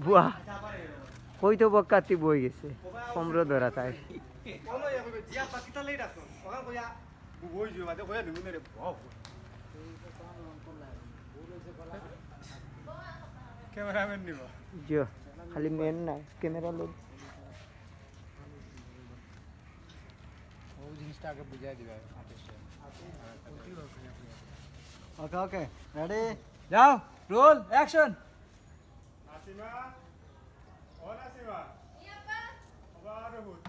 বুয়া কই তো বকাতি বই গেছে কমরো ধরা তাই ক্যামেরাম্যান নিব জিও খালি মেন না ক্যামেরা লোক ও জিনিসটা আগে বুঝাই দিবে আর্টিস্টে ওকে ওকে রেডি যাও রোল অ্যাকশন নাসিমা ও নাসিমা Iya, Pak. আবার হুট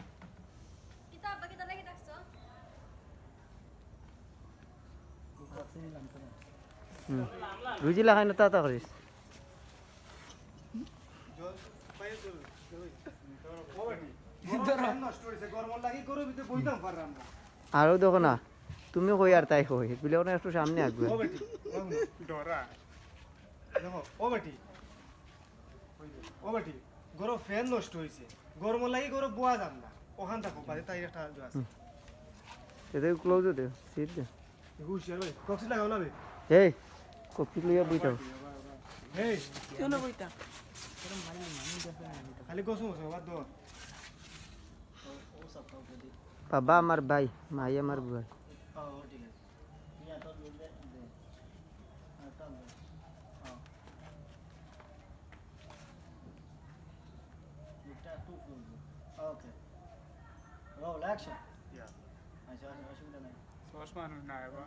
Kita lagi takso. রুজি লাগাই না তা করিস আরো দেখো না তুমি কই আর তাই কই বলে ওনা একটু সামনে আসবে ডরা দেখো ও বেটি গরো ফ্যান নষ্ট হয়েছে গরম লাগি গরো বোয়া যাম না ওখান থাকো বাড়ি তাই একটা আছে এতে ক্লোজ দে সিট দে হুশিয়ার ভাই কক্সি লাগাও না বে এই কপি লইয়া বইতাও এই Yo no voy tan. খালি গসম গসম বাদ দাও বাবা আমার ভাই মাই আমার ভাই ওকে রোল অ্যাকশন ইয়া আচ্ছা অসুবিধা নাই চশমা না এবার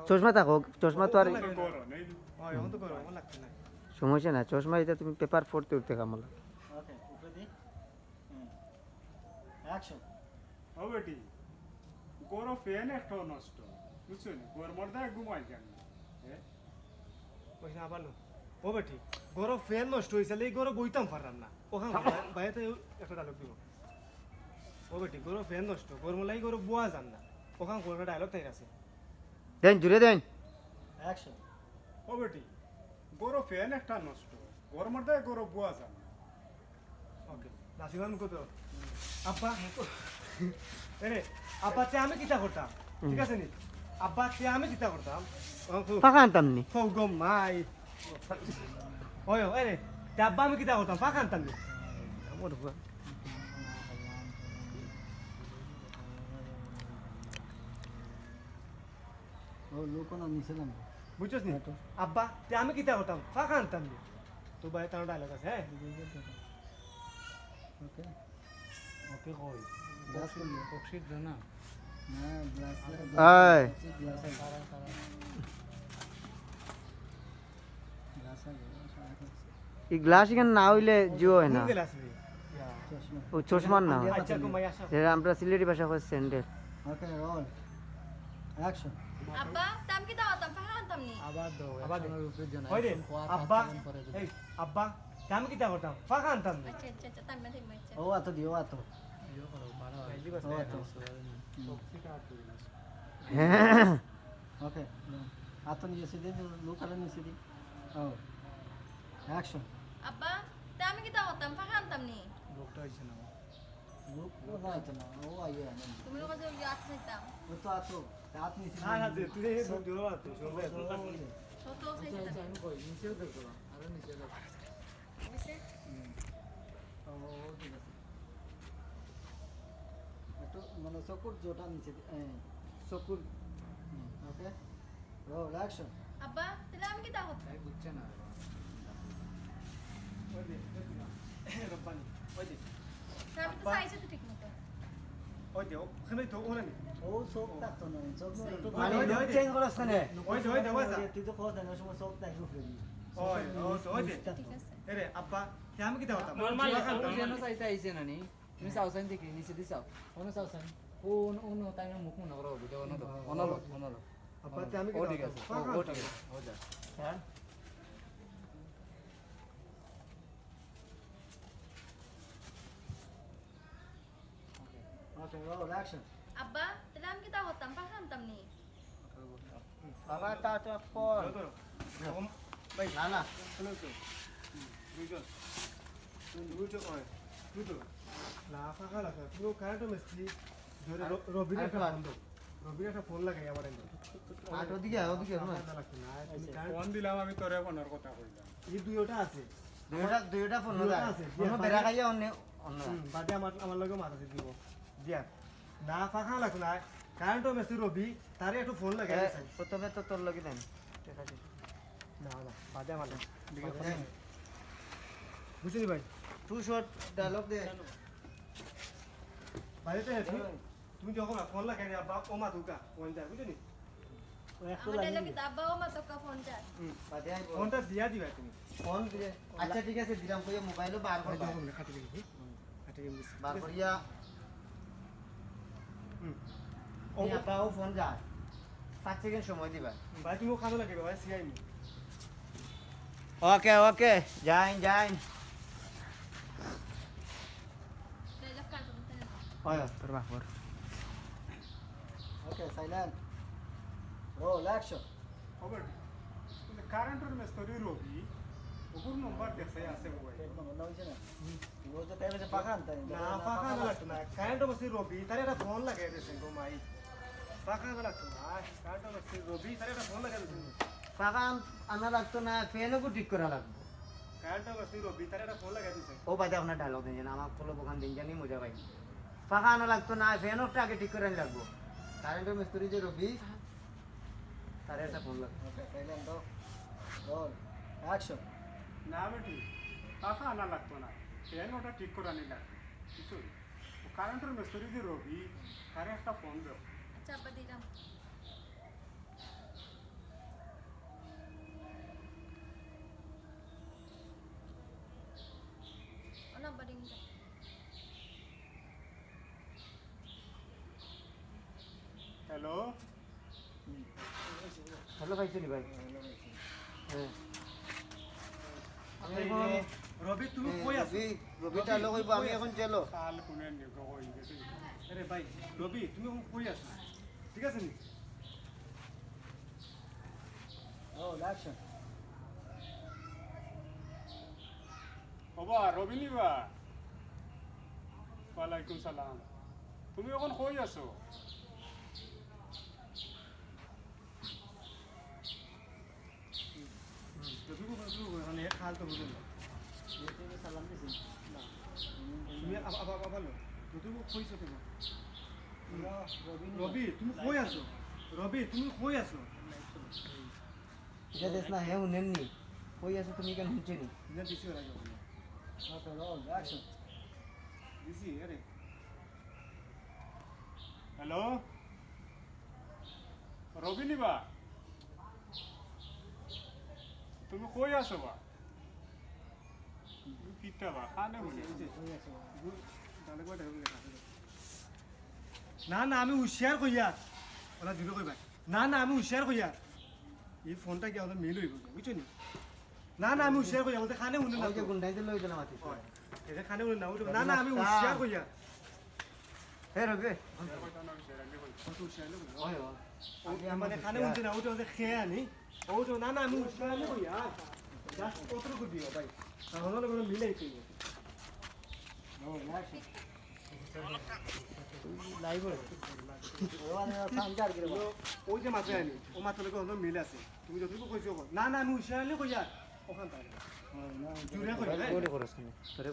চশমা থাকো চশমা তো আর করো নেই হয় এখন তো করো আমার লাগছে না সমস্যা না চশমা এটা তুমি পেপার পড়তে উঠতে কামলা ওকে উপরে দি অ্যাকশন ও বেটি গরো ফ্যান একটা নষ্ট বুঝছো নি গরমর দা ঘুমাই কেন কইনা আবার নো ও বেটি গরো ফ্যান নষ্ট হয়েছে এই গরো বইতাম পারলাম না ওখান বাইরে একটা ডায়লগ দিব ও বেটি গরো ফ্যান নষ্ট গরম লাগি গরো বোয়া যাম না ওখান কোন ডায়লগ তাই আছে দেন জুড়ে দেন অ্যাকশন ও বেটি গরো ফ্যান একটা নষ্ট গরমর দা গরো বুয়া যান ওকে নাসিমান কত আব্বা এরে আব্বা তে আমি কিতা করতাম ঠিক আছে নি আব্বা তে আমি কিতা করতাম ফাঁকা আনতাম নি ও গো মাই ওই এরে তে আব্বা আমি কিতা করতাম ফাঁকা আনতাম নি আমার বুয়া ও লোকন নিচে নাম বুঝছস নি আব্বা তে আমি কিতা করতাম ফাঁকা আনতাম নি তো ভাই তার ডায়লগ আছে হ্যাঁ ওকে ওকে কই গ্লাস অক্সিড না না গ্লাস এই গ্লাস এই গ্লাস এখানে না হইলে জিও হয় না কোন গেলাস রে চশমা ও চশমার না আচ্ছা কো মাই আসা যেটা আমরা সিলেটি ভাষা কই স্যান্ডেল ওকে roll action Abba, tam kita otam, paham tam ni. আবার দাও আবার দে। একজনের উপরে জানা ওই রে আব্বা এই আব্বা তে আমি কিতা করতাম ফাঁকা আনতাম নি Acha, tam mati macam. ও আতো দিও আতো ইয়ে করো ভালো হয় ও আতো টক্সিক আর তুই না হ্যাঁ ওকে আতো নিচে দি লোকালে নিচে দি ও action Abba, tam kita otam, paham tam ni. লোকটা হইছে না লোক ও না আতো না ও আইয়া না Kumi ko kasi yung atas tam. ও তো আতো হাত নিচে না না তুই এই দিও না তুই শুনবে Soto sa isa. আমি কই নিচেও দেখো আর নিচে দেখো Bisa? ও ঠিক আছে একটু মানে চকুর জোটা নিচে চকুর ওকে roll action Abba, tam kita otam. তাই বুঝছে না ওই দে রব্বানি ওই দে Sabi ko sa isa to tik mo to. ওই দে ওখানে তো ওখানে নি ও চোখ থাকতো না চোখ একটু মানে মানে ওই যে- চেঞ্জ করছ না ওই দে ওয়াসা তুই তো কথা না সময় চোখ থাকতো ফ্রি ওই ওই দে Tik kasi. এরে আব্বা তে আমি কিতা করতাম Normal ফাঁকা lang. আনতাম Kung sino sa isa na ni. Kung sa usan di kini sa disaw. Ono sa usan. Uno tayo mukha na karo. Bitaw ono to. Ono lo. আব্বা তে আমি ও কিতা ঠিক আছে করতাম ফাঁকা ও আনতাম ঠিক আছে ও যা হ্যাঁ ওকে roll action Abba, tam kita otam, paham tam ni. বাবা তা তো পর ধরো ভাই না না শুনো তো দুইজন দুইজন ওই দুটো না ফাঁকা লাগা পুরো কারেন্ট মিস্ত্রি ধরে রবির একটা ফোন দাও রবির একটা ফোন লাগাই আমার এনে আট ওদিকে ওদিকে লাগছে না তুমি কারেন্ট ফোন দিলাম আমি তোরে ফোনের কথা কইলাম এই দুইটা আছে দুইটা ফোন দুইটা যায় আছে। ফোন বেড়া খাইয়া অন্য অন্য বাদে আমার লগে মাথা আছে দিব দিয়া না ফাঁকা লাগতো না কারেন্টও মেসি রবি তারে একটু ফোন লাগাই দিছে প্রথমে তো তোর লগে দেন ঠিক আছে না না বাদে আমার দিকে বুঝলি ভাই টু শর্ট ডায়লগ দে বাড়িতে তুমি যখন ফোন লাগাই দিয়া বাপ ও মা দুকা ফোন যায় বুঝলি আমার ডায়লগে দাব্বাও মা তোকা ফোন চার বাদে আইবো ফোনটা দিয়া দিবা তুমি ফোন দিয়ে আচ্ছা ঠিক আছে দিলাম কইয়া মোবাইলও বার ভাই করবা যখন খাটি দিবি খাটি দিবি বার করিয়া ও এই আপাও ফোন যায় 5 সেকেন্ড সময় দিবা ভাই তুমি খানো লাগে ভাই সিআই নি ওকে যাইন ডায়লগ কাট করতে না হয় তোর বাপর ওকে সাইলেন্ট রোল অ্যাকশন খবর কারেন্টের মেস্তরি রবি ওগুর নম্বর দেখে আছে মোবাইল পেট নম্বর না হইছে না ও তো টাইমে যে পাখান তাই না ফাঁকা না লাগতো না কারেন্টও মেসি রবি তারে একটা ফোন লাগাই দিয়েছে গো মাই ফাঁকা না লাগতো না কারেন্টও মেসি রবি তারে একটা ফোন লাগাই দিয়েছে ফাঁকা আনা লাগতো না ফ্যানও ঠিক করা লাগবে কারেন্টও মেসি রবি তারে একটা ফোন লাগাই দিয়েছে ও বাদে আপনার ডায়লগ দিন জানা আমার ফলো বোকান দিন জানি মজা পাই ফাঁকা আনা লাগতো না ফ্যানটা আগে ঠিক করে লাগবো কারেন্টের মিস্ত্রি যে রবি তার একটা ফোন লাগবে ওকে সাইলেন্ট দাও রোল অ্যাকশন না বেটি টাকা আনা লাগতো না ফ্যান ওটা ঠিক করে আনি লাগবে কিছু কারেন্টের মেস্তরি যে রবি তারে একটা ফোন দাও আচ্ছা আব্বা দিলাম ও নাম্বার রিং দে হ্যালো হ্যালো ভাই চলি ভাই হ্যাঁ আমি এখন রবি তুমি কই আছো রবি ডায়লগ হইব আমি এখন চলো কাল কোনে নিব হই গেছে আরে ভাই রবি তুমি এখন কই আছো ঠিক আছে নি রোল অ্যাকশন বাবা রবি নিবা ওয়ালাইকুম সালাম তুমি এখন কই আছো রবি কো বলছো মানে খাল তো বুঝুন না তুমি সালাম দিছেন না তুমি আবার লো তুমি কইছো তো রবি তুমি কই আছো রবি তুমি কই আছো এটা দেশ না হে উনেননি কই আছো তুমি কেন হুঁচেনি না দিছি ওরা যাবো ওকে রোল অ্যাকশন দিছি আরে হ্যালো রবি নিবা তুমি কই আছো বা তুমি কিটা বা খানে বলে না না আমি হুশিয়ার কইয়া ওরা জুড়ে কইবা না না আমি হুশিয়ার কইয়া এই ফোনটা কি আমাদের মিল হইব বুঝছো নি না না আমি হুশিয়ার কইয়া বলতে খানে উনি না ওই যে গুন্ডাইতে লই দিলাম মাতি এটা খানে উনি না উঠবে না না আমি হুশিয়ার কইয়া হে রবি কত হুশিয়ার লই ওই ও মানে খানে উঠছে না উঠে ওদের খেয়ে আনি ওঠো না না আমি হুশিয়ার লই কইয়া জাস্ট কতটুকু দিও ভাই তাহলে কোনো মিলাই কইব রোল অ্যাকশন লাইভ ও আনে সামজার গিরে ওই যে মাত্রা আনি ও মাত্রা লোক মিল আছে তুমি যতটুকু কইছো না না আমি হুশিয়ার লই কইয়া ওখান তাই জুড়ে কইবা করে করছ তোরে